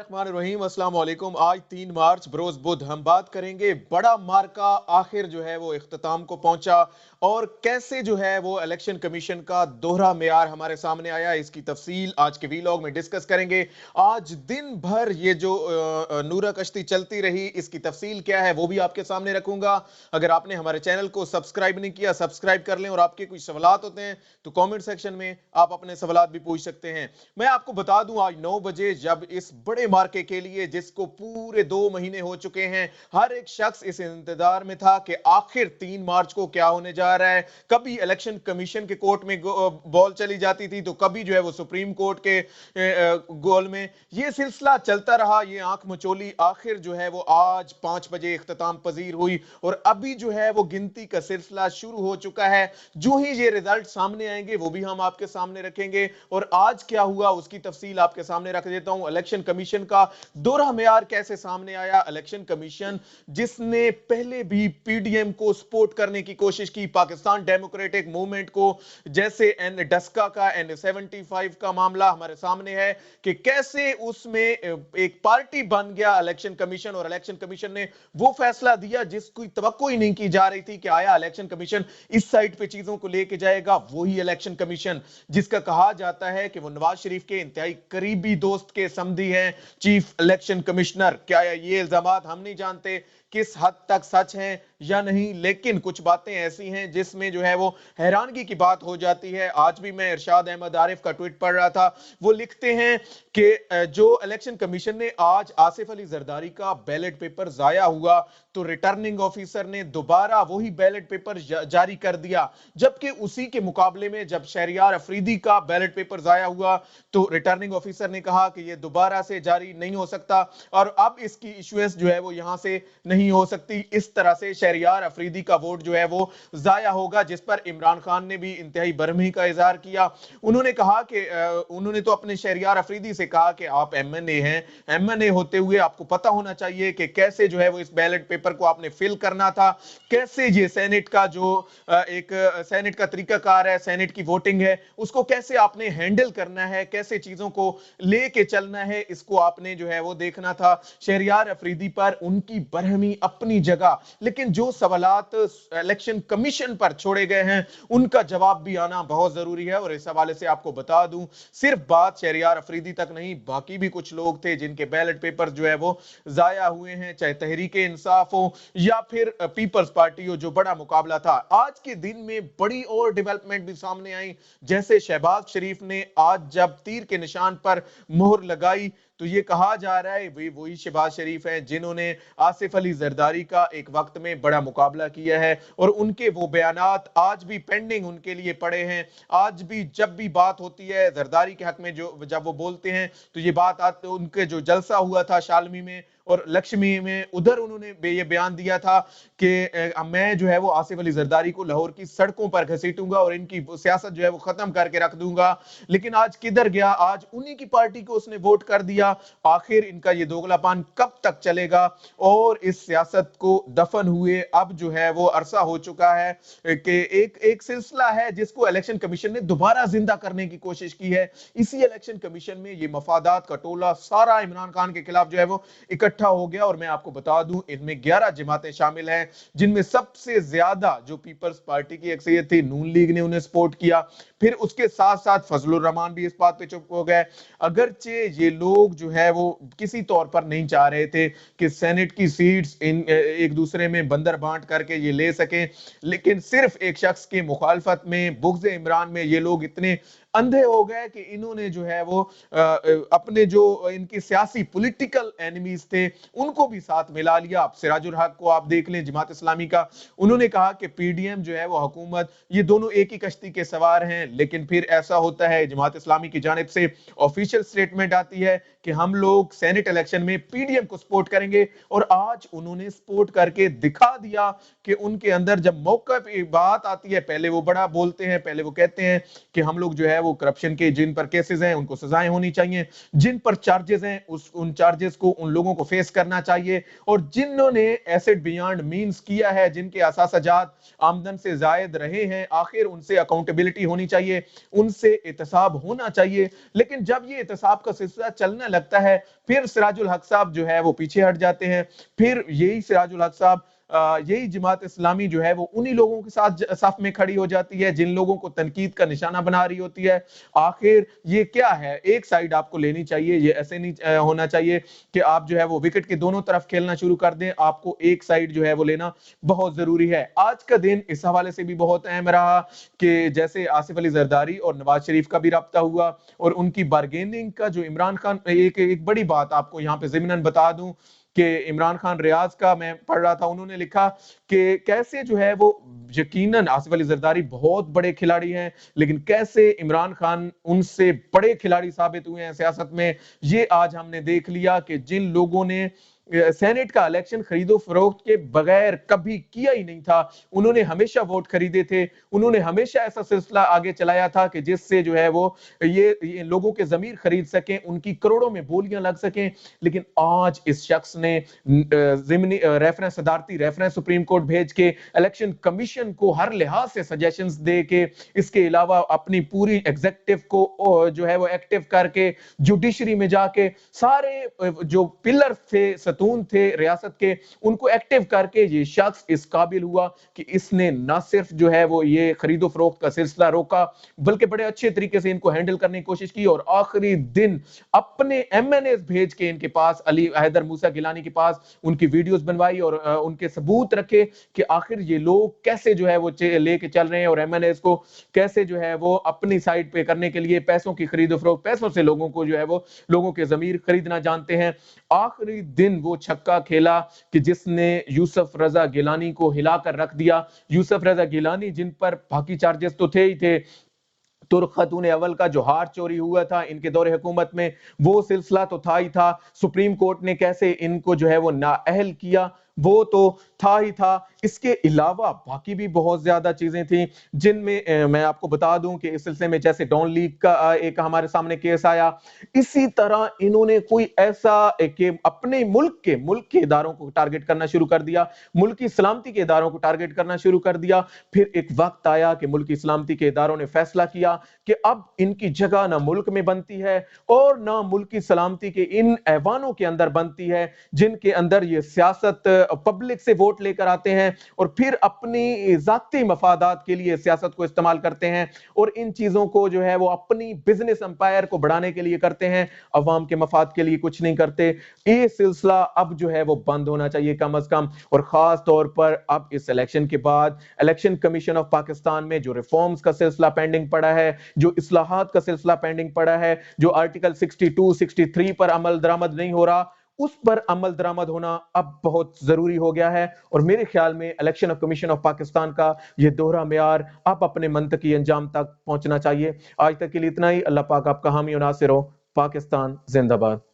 बिस्मिल्लाहिर्रहमानिर्रहीम, अस्सलाम वालेकुम। आज 3 मार्च बरोज बुध हम बात करेंगे बड़ा मार्का आखिर जो है वो इख्तिताम को पहुंचा और कैसे जो है वो इलेक्शन कमीशन का दोहरा मेयार हमारे सामने आया। इसकी तफसील आज के वीलॉग में डिस्कस करेंगे। आज दिन भर ये जो नूरा कश्ती चलती रही, इसकी तफसील क्या है वो भी आपके सामने रखूंगा। अगर आपने हमारे चैनल को सब्सक्राइब नहीं किया, सब्सक्राइब कर लें और आपके कुछ सवालात होते हैं तो कमेंट सेक्शन में आप अपने सवालात भी पूछ सकते हैं। मैं आपको बता दूं, आज 9 बजे जब इस बड़े मार्के के लिए, जिसको पूरे 2 महीने हो चुके हैं, हर एक शख्स इस इंतजार में था कि आखिर 3 मार्च को क्या होने जा रहा है। कभी इलेक्शन कमीशन के कोर्ट में बॉल चली जाती थी तो कभी जो है वो सुप्रीम कोर्ट के गोल में। ये सिलसिला चलता रहा, ये आंख मचोली आखिर जो है वो आज 5 बजे इख्तिताम पजीर हुई और अभी जो है वो गिनती का सिलसिला शुरू हो चुका है। जो ही ये रिजल्ट सामने आएंगे वो भी हम आपके सामने रखेंगे और आज क्या हुआ उसकी तफसील आपके सामने रख देता हूं। इलेक्शन कमीशन का दोहरा मेयार कैसे सामने आया। इलेक्शन कमीशन जिसने पहले भी पीडीएम को सपोर्ट करने की कोशिश की, पाकिस्तान डेमोक्रेटिक मूवमेंट को, जैसे एन डस्का का, N75 का मामला हमारे सामने है कि कैसे उसमें एक पार्टी बन गया इलेक्शन कमीशन और इलेक्शन कमीशन ने वो फैसला दिया जिसकी तवक्को ही नहीं की जा रही थी कि आया इलेक्शन कमीशन इस साइड पे चीजों को लेके जाएगा। वही इलेक्शन कमीशन जिसका कहा जाता है कि वो नवाज शरीफ के इंतहाई करीबी दोस्त के समधी हैं, चीफ इलेक्शन कमिश्नर। क्या ये इल्जामात हम नहीं जानते किस हद तक सच हैं या नहीं, लेकिन कुछ बातें ऐसी हैं जिसमें जो है वो हैरानगी की बात हो जाती है। आज भी मैं इरशाद अहमद आरिफ का ट्वीट पढ़ रहा था, वो लिखते हैं कि जो इलेक्शन कमीशन ने आज आसिफ अली जरदारी का बैलेट पेपर जाया हुआ तो रिटर्निंग ऑफिसर ने दोबारा वही बैलेट पेपर जारी कर दिया, जबकि उसी के मुकाबले में जब शहरियार अफरीदी का बैलेट पेपर जाया हुआ तो रिटर्निंग ऑफिसर ने कहा कि यह दोबारा से जारी नहीं हो सकता और अब इसकी इशुएंस जो है वो यहां से नहीं हो सकती। इस तरह से शहरियार अफरीदी का वोट जो है वो जाया होगा, जिस पर इमरान खान ने भी इंतहाई बरहमी का इजहार किया। उन्होंने कहा कि उन्होंने तो अपने शहरियार अफरीदी से कहा कि आप एमएनए हैं, एमएनए होते हुए आपको पता होना चाहिए कि कैसे जो है वो इस बैलेट पेपर को आपने फिल करना था, कैसे ये सेनेट का जो एक सेनेट का तरीकाकार है, सेनेट की वोटिंग है, उसको कैसे आपने हैंडल करना है, कैसे चीजों को लेके चलना है, इसको आपने जो है वो देखना था। शहरियार अफरीदी पर उनकी बरहमी अपनी जगह, लेकिन जो सवालात इलेक्शन कमीशन पर छोड़े गए हैं उनका जवाब भी आना बहुत जरूरी है। और इस हवाले से आपको बता दूं, सिर्फ बात शहरियार अफरीदी तक नहीं, बाकी भी कुछ लोग थे जिनके बैलेट पेपर जो है वो जाया हुए हैं, चाहे तहरीके इंसाफ हो या फिर पीपल्स पार्टी हो, जो बड़ा मुकाबला था। आज के दिन में बड़ी और डेवलपमेंट भी सामने आई, जैसे शहबाज शरीफ ने आज जब तीर के निशान पर मोहर लगाई तो ये कहा जा रहा है वही शहबाज शरीफ हैं जिन्होंने आसिफ अली जरदारी का एक वक्त में बड़ा मुकाबला किया है और उनके वो बयानात आज भी पेंडिंग उनके लिए पड़े हैं। आज भी जब भी बात होती है जरदारी के हक में, जो जब वो बोलते हैं तो ये बात आते, उनके जो जलसा हुआ था शालमी में और लक्ष्मी में, उधर उन्होंने ये बयान दिया था कि मैं जो है वो आसिफ अली जरदारी को लाहौर की सड़कों पर घसीटूंगा और इनकी सियासत जो है वो खत्म करके रख दूंगा। लेकिन आज किधर गया, आज उन्हीं की पार्टी को उसने वोट कर दिया। आखिर इनका ये दोगलापन कब तक चलेगा और इस सियासत को दफन हुए अब जो है वो अरसा हो चुका है कि एक सिलसिला है जिसको इलेक्शन कमीशन ने दोबारा जिंदा करने की कोशिश की है। इसी इलेक्शन कमीशन में ये मफादात का टोला सारा इमरान खान के खिलाफ जो है वो इकट्ठा हो गया और मैं आपको बता दूं इनमें 11 जमातें शामिल हैं, जिनमें सबसे ज्यादा जो पीपल्स पार्टी की अक्सरियत थी, नून लीग ने उन्हें सपोर्ट किया। फिर उसके साथ साथ फजलुर रहमान भी इस बात पे चुप हो गए। अगरचे ये लोग जो है वो किसी तौर पर नहीं चाह रहे थे कि सेनेट की सीट्स एक दूसरे में बंदर बांट करके ये ले सकें, लेकिन सिर्फ एक शख्स की मुखालफत में, बुग़्ज़ इमरान में ये लोग इतने अंधे हो गए कि इन्होंने जो है वो अपने जो इनकी सियासी पॉलिटिकल एनिमीज थे उनको भी साथ मिला लिया। अब सिराजुल हक को आप देख लें, जमात इस्लामी का, उन्होंने कहा कि पीडीएम जो है वो हुकूमत, ये दोनों एक ही कश्ती के सवार हैं। लेकिन फिर ऐसा होता है, जमात इस्लामी की जानिब से ऑफिशियल स्टेटमेंट आती है कि हम लोग सेनेट इलेक्शन में पीडीएम को सपोर्ट करेंगे और आज उन्होंने सपोर्ट करके दिखा दिया कि उनके अंदर जब मौका पे बात आती है, पहले वो बड़ा बोलते हैं, पहले वो कहते हैं कि हम लोग जो है वो करप्शन के जिन पर केसेस हैं उनको सजाएं होनी चाहिए, जिन पर चार्जेस हैं उन चार्जेस को उन लोगों को फेस करना चाहिए, और जिन्होंने एसेट बियॉन्ड मींस किया है, जिनके असासजात आमदन से जायद रहे हैं, आखिर उनसे अकाउंटेबिलिटी होनी चाहिए, उनसे एहतसाब होना चाहिए। लेकिन जब ये एहतसाब का सिलसिला चलने لگتا ہے پھر سراج الحق صاحب جو ہے وہ پیچھے ہٹ جاتے ہیں، پھر یہی سراج الحق صاحب یہی جماعت اسلامی جو ہے وہ انہی لوگوں کے ساتھ صف میں کھڑی ہو جاتی ہے جن لوگوں کو تنقید کا نشانہ بنا رہی ہوتی ہے۔ آخر یہ کیا ہے؟ ایک سائیڈ آپ کو لینی چاہیے، یہ ایسے نہیں ہونا چاہیے کہ آپ جو ہے وہ وکٹ کے دونوں طرف کھیلنا شروع کر دیں، آپ کو ایک سائیڈ جو ہے وہ لینا بہت ضروری ہے۔ آج کا دن اس حوالے سے بھی بہت اہم رہا کہ جیسے آصف علی زرداری اور نواز شریف کا بھی رابطہ ہوا اور ان کی بارگیننگ کا جو عمران خان، ایک بڑی بات آپ کو یہاں پہ ضمناً بتا دوں کہ عمران خان ریاض کا میں پڑھ رہا تھا، انہوں نے لکھا کہ کیسے جو ہے وہ یقیناً آصف علی زرداری بہت بڑے کھلاڑی ہیں لیکن کیسے عمران خان ان سے بڑے کھلاڑی ثابت ہوئے ہیں سیاست میں، یہ آج ہم نے دیکھ لیا کہ جن لوگوں نے سینٹ کا الیکشن خرید و فروخت کے بغیر کبھی کیا ہی نہیں تھا، انہوں نے ہمیشہ ووٹ خریدے تھے، انہوں نے ہمیشہ ایسا سلسلہ آگے چلایا تھا کہ جس سے جو ہے وہ یہ لوگوں کے ضمیر خرید سکیں، ان کی کروڑوں میں بولیاں لگ سکیں۔ لیکن آج اس شخص نے ضمنی ریفرنس، صدارتی ریفرنس سپریم کورٹ بھیج کے الیکشن کمیشن کو ہر لحاظ سے سجیشنز دے کے، اس کے علاوہ اپنی پوری ایگزیکٹو کو جو ہے وہ ایکٹیو کر کے، جوڈیشری میں جا کے سارے جو پلر تھے، ستون تھے ریاست کے، ان کو ایکٹیو کر کے یہ شخص اس قابل ہوا کہ اس نے نہ صرف جو ہے وہ یہ خرید و فروخت کا سلسلہ روکا بلکہ بڑے اچھے طریقے سے ان کو ہینڈل کرنے کی کوشش کی، اور آخری دن اپنے ایم این ایز بھیج کے ان کے پاس، علی حیدر موسیٰ گیلانی کے پاس ان کی ویڈیوز بنوائی اور ان کے ثبوت رکھے کہ آخر یہ لوگ کیسے جو ہے وہ لے کے چل رہے ہیں اور ایم این ایز کو کیسے جو ہے وہ اپنی سائڈ پہ کرنے کے لیے پیسوں کی خرید و فروخت، پیسوں سے لوگوں کو جو ہے وہ لوگوں کے ضمیر خریدنا جانتے ہیں۔ آخری دن وہ چھکا کھیلا کہ جس نے یوسف رضا گیلانی کو ہلا کر رکھ دیا۔ یوسف رضا گیلانی جن پر باقی چارجز تو تھے ہی تھے، ترک خاتون اول کا جو ہار چوری ہوا تھا ان کے دور حکومت میں، وہ سلسلہ تو تھا ہی تھا، سپریم کورٹ نے کیسے ان کو جو ہے وہ نااہل کیا وہ تو تھا ہی تھا۔ اس کے علاوہ باقی بھی بہت زیادہ چیزیں تھیں جن میں میں آپ کو بتا دوں کہ اس سلسلے میں جیسے ڈان لیگ کا ایک ہمارے سامنے کیس آیا، اسی طرح انہوں نے کوئی ایسا کہ اپنے ملک کے اداروں کو ٹارگٹ کرنا شروع کر دیا، ملکی سلامتی کے اداروں کو ٹارگٹ کرنا شروع کر دیا۔ پھر ایک وقت آیا کہ ملکی سلامتی کے اداروں نے فیصلہ کیا کہ اب ان کی جگہ نہ ملک میں بنتی ہے اور نہ ملکی سلامتی کے ان ایوانوں کے اندر بنتی ہے جن کے اندر یہ سیاست پبلک سے ووٹ لے کر آتے ہیں اور پھر اپنی ذاتی مفادات کے لیے سیاست کو استعمال کرتے ہیں اور ان چیزوں کو جو ہے وہ اپنی بزنس امپائر کو بڑھانے کے لیے کرتے ہیں، عوام کے مفاد کے لیے کچھ نہیں کرتے۔ یہ سلسلہ اب جو ہے وہ بند ہونا چاہیے کم از کم، اور خاص طور پر اب اس الیکشن کے بعد الیکشن کمیشن آف پاکستان میں جو ریفارمز کا سلسلہ پینڈنگ پڑا ہے، جو اصلاحات کا سلسلہ پینڈنگ پڑا ہے، جو آرٹیکل 62 63 پر عمل درآمد نہیں ہو رہا، اس پر عمل درآمد ہونا اب بہت ضروری ہو گیا ہے۔ اور میرے خیال میں الیکشن کمیشن آف پاکستان کا یہ دوہرا معیار اب اپنے منطقی انجام تک پہنچنا چاہیے۔ آج تک کے لیے اتنا ہی۔ اللہ پاک آپ کا حامی و ناصر ہو۔ پاکستان زندہ باد۔